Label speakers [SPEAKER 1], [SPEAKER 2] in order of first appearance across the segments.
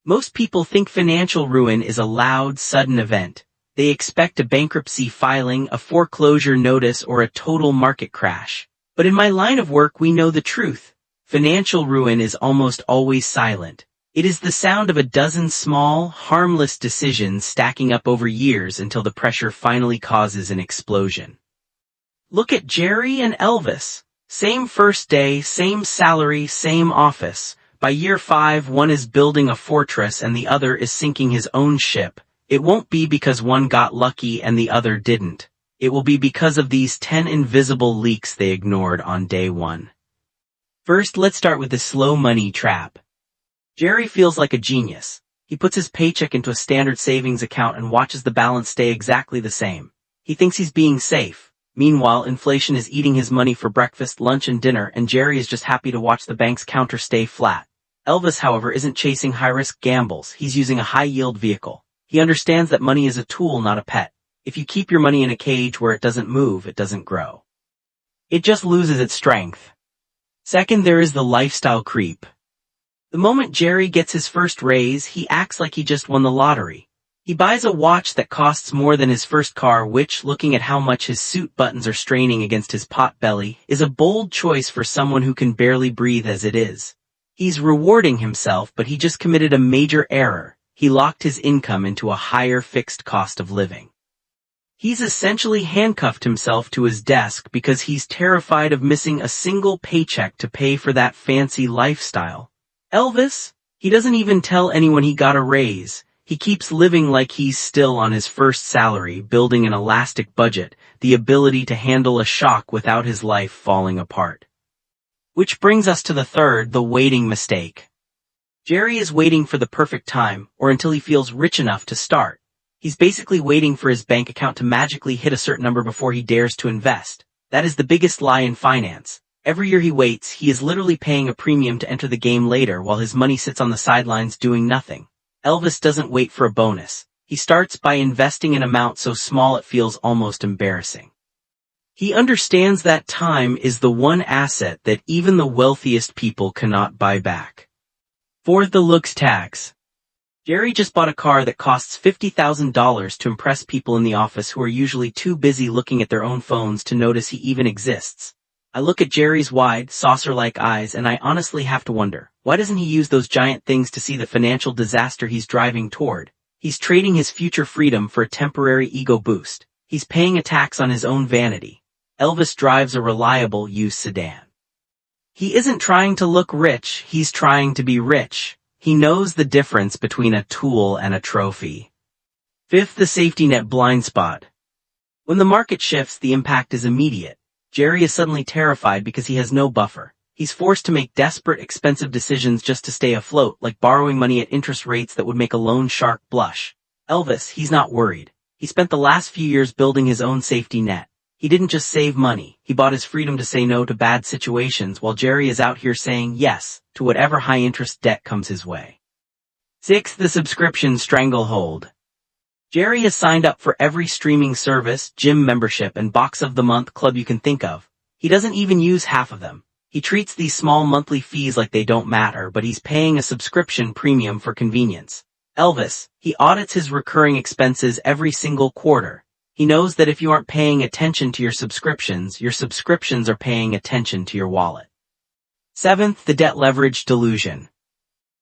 [SPEAKER 1] Most people think financial ruin is a loud, sudden event. They expect a bankruptcy filing, a foreclosure notice, or a total market crash. But in my line of work, we know the truth. Financial ruin is almost always silent. It is the sound of a dozen small, harmless decisions stacking up over years until the pressure finally causes an explosion. Look at Jerry and Elvis. Same first day, same salary, same office. By year 5, one is building a fortress and the other is sinking his own ship. It won't be because one got lucky and the other didn't. It will be because of these 10 invisible leaks they ignored on day 1. First, let's start with the slow money trap. Jerry feels like a genius. He puts his paycheck into a standard savings account and watches the balance stay exactly the same. He thinks he's being safe. Meanwhile, inflation is eating his money for breakfast, lunch, and dinner, and Jerry is just happy to watch the bank's counter stay flat. Elvis, however, isn't chasing high-risk gambles. He's using a high-yield vehicle. He understands that money is a tool, not a pet. If you keep your money in a cage where it doesn't move, it doesn't grow. It just loses its strength. Second, there is the lifestyle creep. The moment Jerry gets his first raise, he acts like he just won the lottery. He buys a watch that costs more than his first car, which, looking at how much his suit buttons are straining against his pot belly, is a bold choice for someone who can barely breathe as it is. He's rewarding himself, but he just committed a major error. He locked his income into a higher fixed cost of living. He's essentially handcuffed himself to his desk because he's terrified of missing a single paycheck to pay for that fancy lifestyle. Elvis? He doesn't even tell anyone he got a raise. He keeps living like he's still on his first salary, building an elastic budget, the ability to handle a shock without his life falling apart. Which brings us to the third, the waiting mistake. Jerry is waiting for the perfect time, or until he feels rich enough to start. He's basically waiting for his bank account to magically hit a certain number before he dares to invest. That is the biggest lie in finance. Every year he waits, he is literally paying a premium to enter the game later while his money sits on the sidelines doing nothing. Elvis doesn't wait for a bonus. He starts by investing an amount so small it feels almost embarrassing. He understands that time is the one asset that even the wealthiest people cannot buy back. Fourth, the looks tax. Jerry just bought a car that costs $50,000 to impress people in the office who are usually too busy looking at their own phones to notice he even exists. I look at Jerry's wide, saucer-like eyes and I honestly have to wonder, why doesn't he use those giant things to see the financial disaster he's driving toward? He's trading his future freedom for a temporary ego boost. He's paying a tax on his own vanity. Elvis drives a reliable used sedan. He isn't trying to look rich, he's trying to be rich. He knows the difference between a tool and a trophy. Fifth, the safety net blind spot. When the market shifts, the impact is immediate. Jerry is suddenly terrified because he has no buffer. He's forced to make desperate, expensive decisions just to stay afloat, like borrowing money at interest rates that would make a loan shark blush. Elvis, he's not worried. He spent the last few years building his own safety net. He didn't just save money, he bought his freedom to say no to bad situations while Jerry is out here saying yes to whatever high-interest debt comes his way. Sixth, the subscription stranglehold. Jerry has signed up for every streaming service, gym membership, and box of the month club you can think of. He doesn't even use half of them. He treats these small monthly fees like they don't matter, but he's paying a subscription premium for convenience. Elvis, he audits his recurring expenses every single quarter. He knows that if you aren't paying attention to your subscriptions are paying attention to your wallet. Seventh, the debt leverage delusion.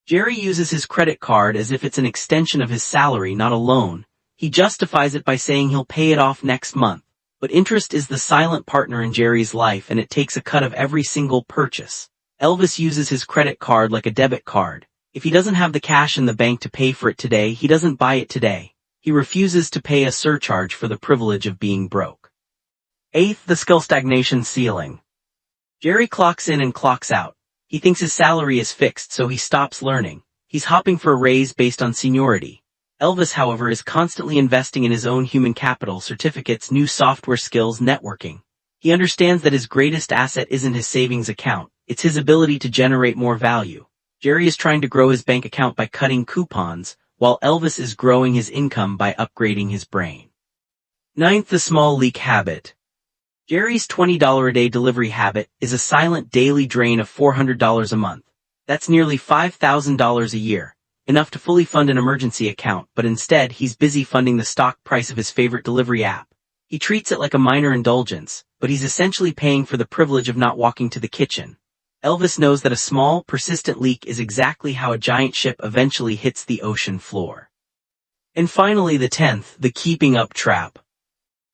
[SPEAKER 1] Jerry uses his credit card as if it's an extension of his salary, not a loan. He justifies it by saying he'll pay it off next month. But interest is the silent partner in Jerry's life and it takes a cut of every single purchase. Elvis uses his credit card like a debit card. If he doesn't have the cash in the bank to pay for it today, he doesn't buy it today. He refuses to pay a surcharge for the privilege of being broke. Eighth, the skill stagnation ceiling. Jerry clocks in and clocks out. He thinks his salary is fixed, so he stops learning. He's hopping for a raise based on seniority. Elvis, however, is constantly investing in his own human capital, certificates, new software skills, networking. He understands that his greatest asset isn't his savings account, it's his ability to generate more value. Jerry is trying to grow his bank account by cutting coupons, while Elvis is growing his income by upgrading his brain. Ninth, the small leak habit. Jerry's $20 a day delivery habit is a silent daily drain of $400 a month. That's nearly $5,000 a year. enough to fully fund an emergency account, but instead he's busy funding the stock price of his favorite delivery app. He treats it like a minor indulgence, but he's essentially paying for the privilege of not walking to the kitchen. Elvis knows that a small, persistent leak is exactly how a giant ship eventually hits the ocean floor. And finally, the 10th, the keeping up trap.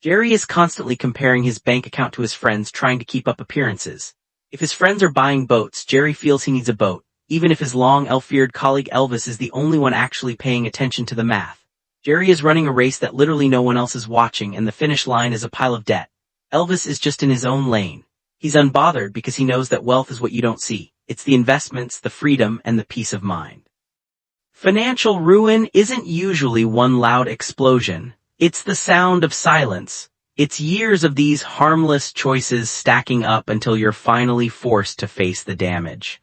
[SPEAKER 1] Jerry is constantly comparing his bank account to his friends, trying to keep up appearances. If his friends are buying boats, Jerry feels he needs a boat, even if his long ill-feared colleague Elvis is the only one actually paying attention to the math. Jerry is running a race that literally no one else is watching, and the finish line is a pile of debt. Elvis is just in his own lane. He's unbothered because he knows that wealth is what you don't see. It's the investments, the freedom, and the peace of mind. Financial ruin isn't usually one loud explosion. It's the sound of silence. It's years of these harmless choices stacking up until you're finally forced to face the damage.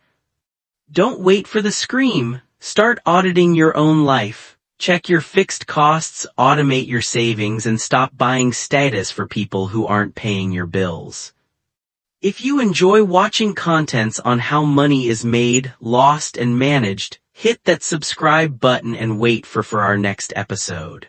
[SPEAKER 1] Don't wait for the scream. Start auditing your own life. Check your fixed costs, automate your savings, and stop buying status for people who aren't paying your bills. If you enjoy watching contents on how money is made, lost, and managed, hit that subscribe button and wait for our next episode.